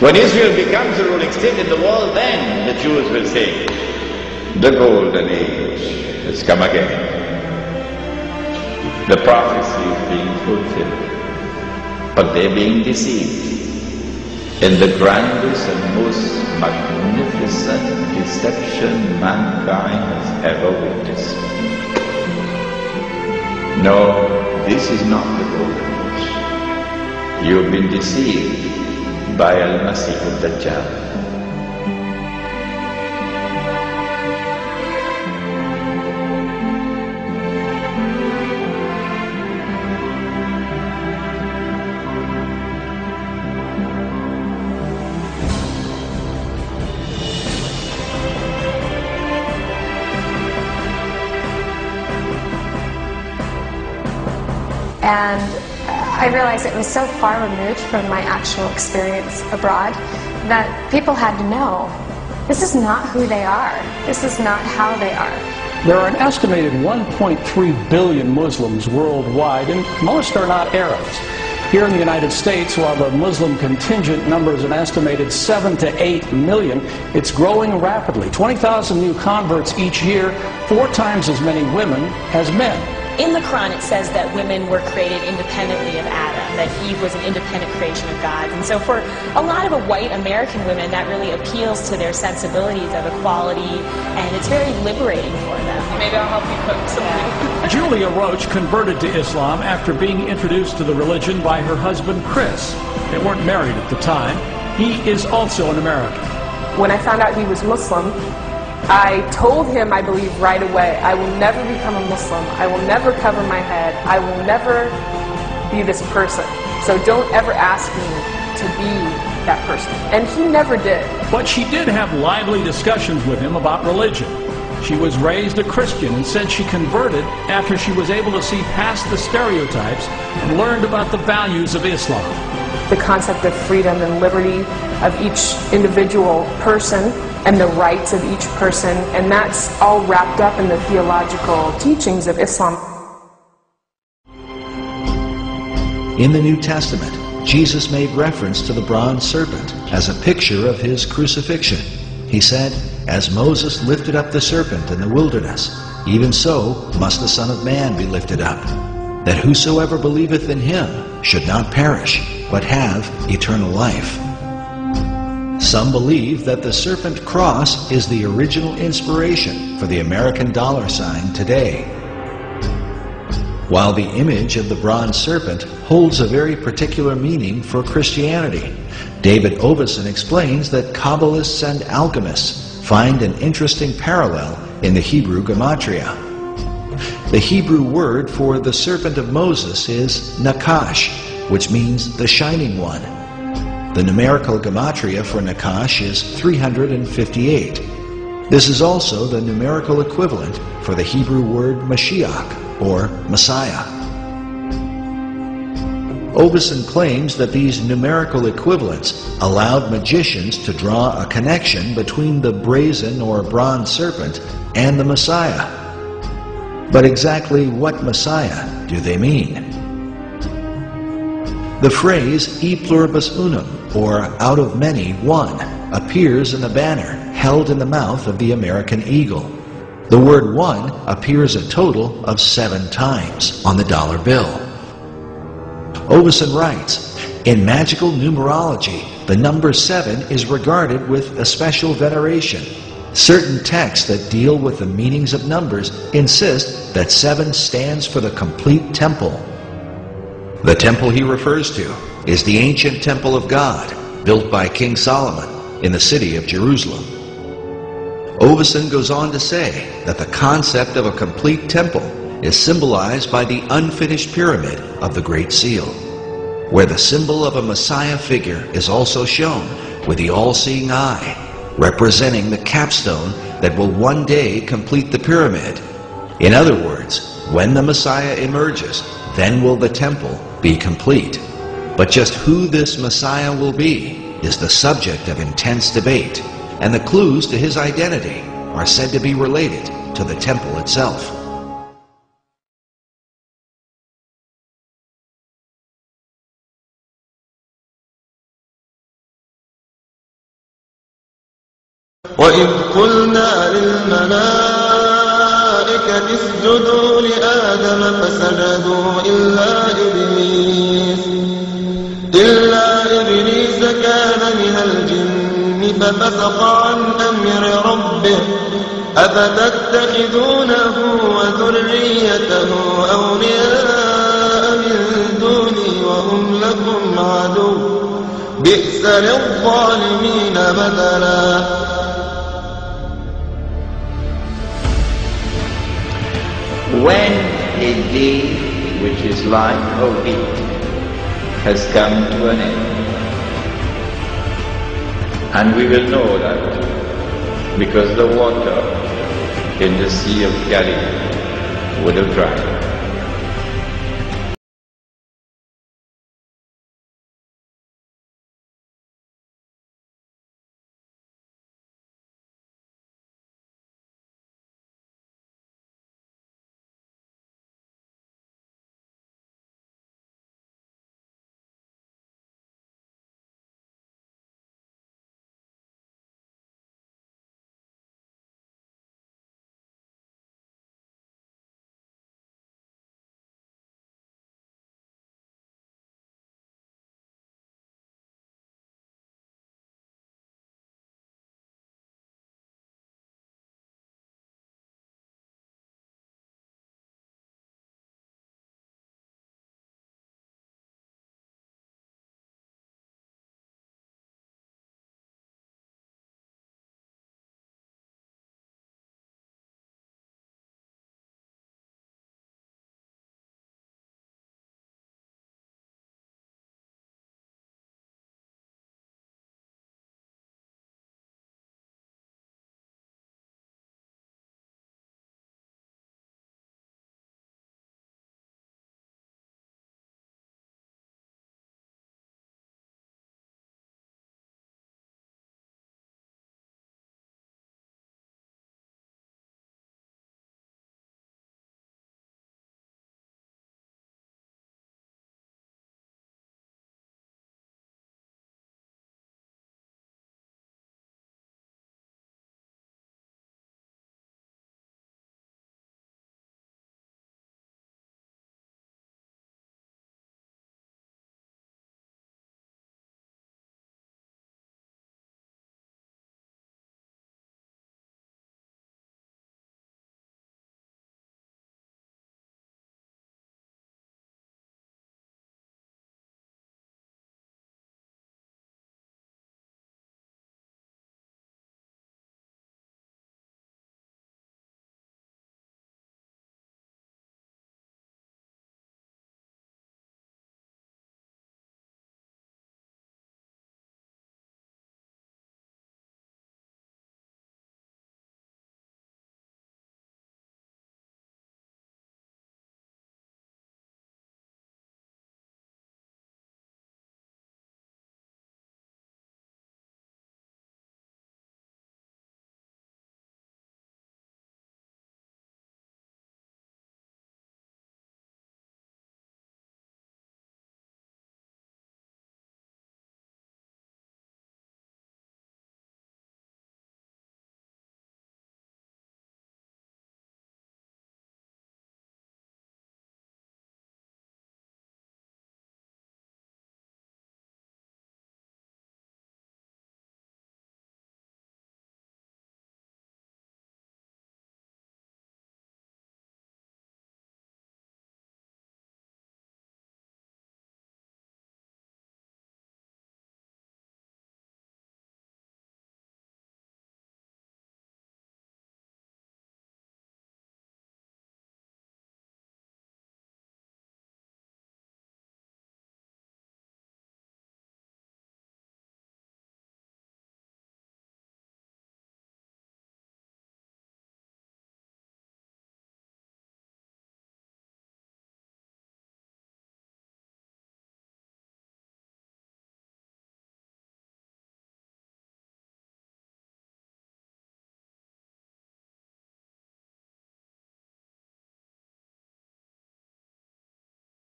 When Israel becomes the ruling state in the world, then the Jews will say, the golden age has come again. The prophecy is being fulfilled. But they're being deceived in the grandest and most magnificent deception mankind has ever witnessed. No, this is not the golden age. You've been deceived by Al-Masih al-Dajjal. And I realized it was so far removed from my actual experience abroad that people had to know, this is not who they are. This is not how they are. There are an estimated 1.3 billion Muslims worldwide, and most are not Arabs. Here in the United States, while the Muslim contingent numbers an estimated 7 to 8 million, it's growing rapidly. 20,000 new converts each year, 4 times as many women as men. In the Quran it says that women were created independently of Adam, that Eve was an independent creation of God. And so for a lot of white American women, that really appeals to their sensibilities of equality, and it's very liberating for them. Maybe I'll help you cook something. Julia Roach converted to Islam after being introduced to the religion by her husband Chris. They weren't married at the time. He is also an American. When I found out he was Muslim, I told him, I believe, right away, I will never become a Muslim. I will never cover my head. I will never be this person. So don't ever ask me to be that person. And he never did. But she did have lively discussions with him about religion. She was raised a Christian and said she converted after she was able to see past the stereotypes and learned about the values of Islam. The concept of freedom and liberty of each individual person and the rights of each person, and that's all wrapped up in the theological teachings of Islam. In the New Testament, Jesus made reference to the bronze serpent as a picture of his crucifixion. He said, "As Moses lifted up the serpent in the wilderness, even so must the Son of Man be lifted up, that whosoever believeth in him should not perish, but have eternal life." Some believe that the serpent cross is the original inspiration for the American dollar sign today. While the image of the bronze serpent holds a very particular meaning for Christianity, David Oveson explains that Kabbalists and alchemists find an interesting parallel in the Hebrew gematria. The Hebrew word for the serpent of Moses is Nakash, which means the shining one. The numerical gematria for Nakash is 358. This is also the numerical equivalent for the Hebrew word Mashiach, or Messiah. Oveson claims that these numerical equivalents allowed magicians to draw a connection between the brazen or bronze serpent and the Messiah. But exactly what Messiah do they mean? The phrase e pluribus unum, or out of many, one, appears in the banner held in the mouth of the American eagle. The word one appears a total of 7 times on the dollar bill. Oveson writes, "In magical numerology, the number 7 is regarded with a special veneration. Certain texts that deal with the meanings of numbers insist that 7 stands for the complete temple." The temple he refers to is the ancient temple of God, built by King Solomon in the city of Jerusalem. Oveson goes on to say that the concept of a complete temple is symbolized by the unfinished pyramid of the Great Seal, where the symbol of a Messiah figure is also shown with the all-seeing eye, representing the capstone that will one day complete the pyramid. In other words, when the Messiah emerges, then will the temple be complete. But just who this Messiah will be is the subject of intense debate, and the clues to his identity are said to be related to the temple itself. وإذ قلنا للملائكة اسجدوا لآدم فسجدوا إلا إبليس كان من الجن ففسق عن أمر ربه أفتتخذونه وذريته أولياء من دوني وهم لكم عدو بئس للظالمين بدلا. When a day which is like a week has come to an end, and we will know that because the water in the Sea of Galilee would have dried.